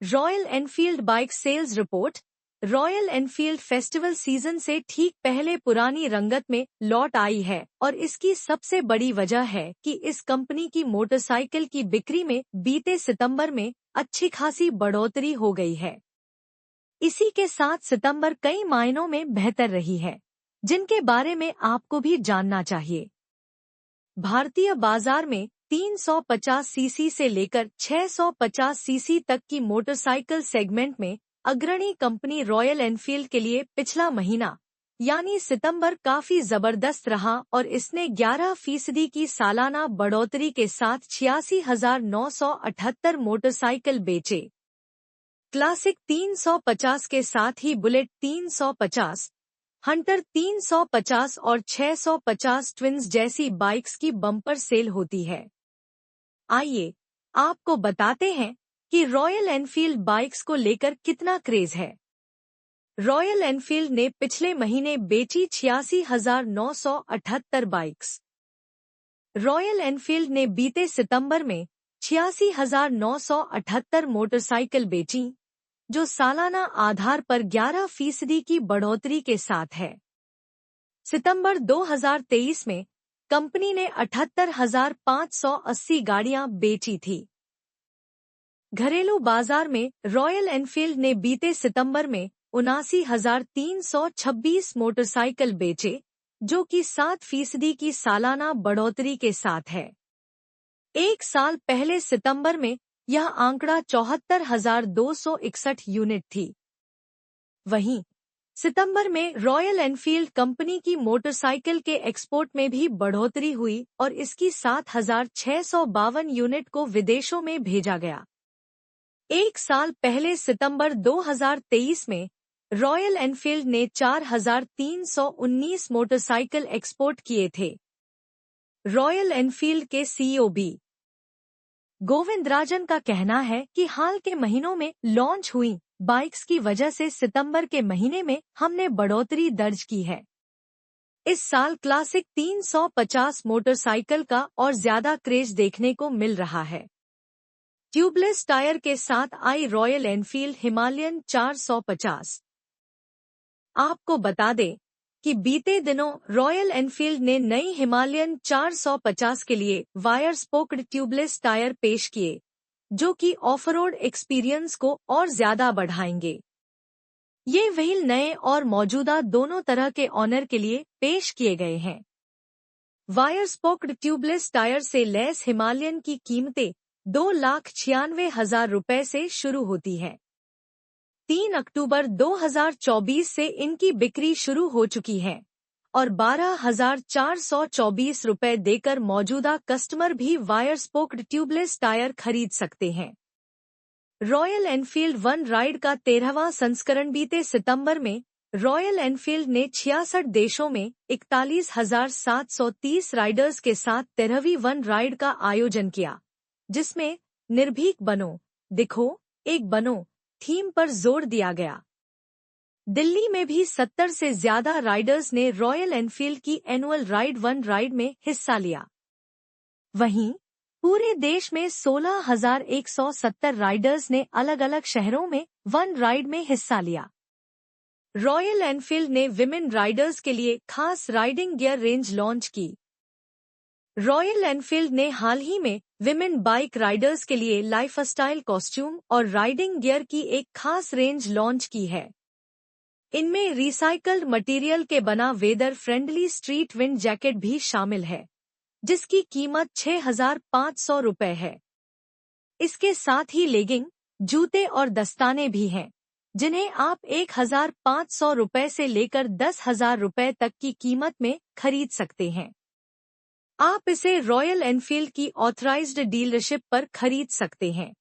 Royal Enfield bike sales report. Royal Enfield festival season से ठीक पहले पुरानी रंगत में लौट आई है और इसकी सबसे बड़ी वजह है कि इस कंपनी की मोटरसाइकिल की बिक्री में बीते सितंबर में अच्छी खासी बढ़ोतरी हो गई है। इसी के साथ सितंबर कई मायनों में बेहतर रही है, जिनके बारे में आपको भी जानना चाहिए। भारतीय बाजार में 350 सीसी से लेकर 650 सीसी तक की मोटरसाइकिल सेगमेंट में अग्रणी कंपनी रॉयल एनफील्ड के लिए पिछला महीना यानी सितंबर काफी जबरदस्त रहा और इसने 11% की सालाना बढ़ोतरी के साथ 86,978 मोटरसाइकिल बेचे। क्लासिक 350 के साथ ही बुलेट 350, हंटर 350 और 650 ट्विंस जैसी बाइक्स की बम्पर सेल होती है। आइए आपको बताते हैं कि रॉयल एनफील्ड बाइक्स को लेकर कितना क्रेज है। रॉयल एनफील्ड ने पिछले महीने बेची 86,978 बाइक्स। रॉयल एनफील्ड ने बीते सितंबर में 86,978 मोटरसाइकिल बेची, जो सालाना आधार पर 11% की बढ़ोतरी के साथ है। सितंबर 2023 में कंपनी ने 78,580 गाड़ियां बेची थी। घरेलू बाजार में रॉयल एनफील्ड ने बीते सितंबर में 79,326 मोटरसाइकिल बेचे, जो कि 7% की सालाना बढ़ोतरी के साथ है। एक साल पहले सितंबर में यह आंकड़ा 74,261 यूनिट थी। वहीं सितंबर में रॉयल एनफील्ड कंपनी की मोटरसाइकिल के एक्सपोर्ट में भी बढ़ोतरी हुई और इसकी 7,652 यूनिट को विदेशों में भेजा गया। एक साल पहले सितंबर 2023 में रॉयल एनफील्ड ने 4,319 मोटरसाइकिल एक्सपोर्ट किए थे। रॉयल एनफील्ड के सीईओ बी गोविंदराजन का कहना है कि हाल के महीनों में लॉन्च हुई बाइक्स की वजह से सितंबर के महीने में हमने बढ़ोतरी दर्ज की है। इस साल क्लासिक 350 मोटरसाइकिल का और ज्यादा क्रेज देखने को मिल रहा है। ट्यूबलेस टायर के साथ आई रॉयल एनफील्ड हिमालयन 450। आपको बता दें कि बीते दिनों रॉयल एनफील्ड ने नई हिमालयन 450 के लिए वायर स्पोक्ड ट्यूबलेस टायर पेश किए, जो कि ऑफ-रोड एक्सपीरियंस को और ज्यादा बढ़ाएंगे। ये व्हील नए और मौजूदा दोनों तरह के ऑनर के लिए पेश किए गए हैं। वायर स्पोक्ड ट्यूबलेस टायर से लैस हिमालयन की कीमतें 2,96,000 रुपए से शुरू होती है। 3 अक्टूबर 2024 से इनकी बिक्री शुरू हो चुकी है और 12,424 रुपए देकर मौजूदा कस्टमर भी वायर स्पोक्ड ट्यूबलेस टायर खरीद सकते हैं। रॉयल एनफील्ड वन राइड का 13वां संस्करण बीते सितंबर में रॉयल एनफील्ड ने 66 देशों में 41,730 राइडर्स के साथ 13वीं वन राइड का आयोजन किया, जिसमें निर्भीक बनो, दिखो, एक बनो थीम पर जोर दिया गया। दिल्ली में भी 70 से ज्यादा राइडर्स ने रॉयल एनफील्ड की एनुअल राइड वन राइड में हिस्सा लिया। वहीं पूरे देश में 16,170 राइडर्स ने अलग अलग शहरों में वन राइड में हिस्सा लिया। रॉयल एनफील्ड ने विमेन राइडर्स के लिए खास राइडिंग गियर रेंज लॉन्च की। रॉयल एनफील्ड ने हाल ही में विमेन बाइक राइडर्स के लिए लाइफस्टाइल कॉस्ट्यूम और राइडिंग गियर की एक खास रेंज लॉन्च की है। इनमें रिसाइकल्ड मटेरियल के बना weather friendly street wind jacket भी शामिल है, जिसकी कीमत 6,500 रुपए है। इसके साथ ही लेगिंग, जूते और दस्ताने भी हैं, जिन्हें आप 1,500 रुपए से लेकर 10,000 रुपए तक की कीमत में खरीद सकते हैं। आप इसे रॉयल एनफील्ड की ऑथराइज्ड डीलरशिप पर खरीद सकते हैं।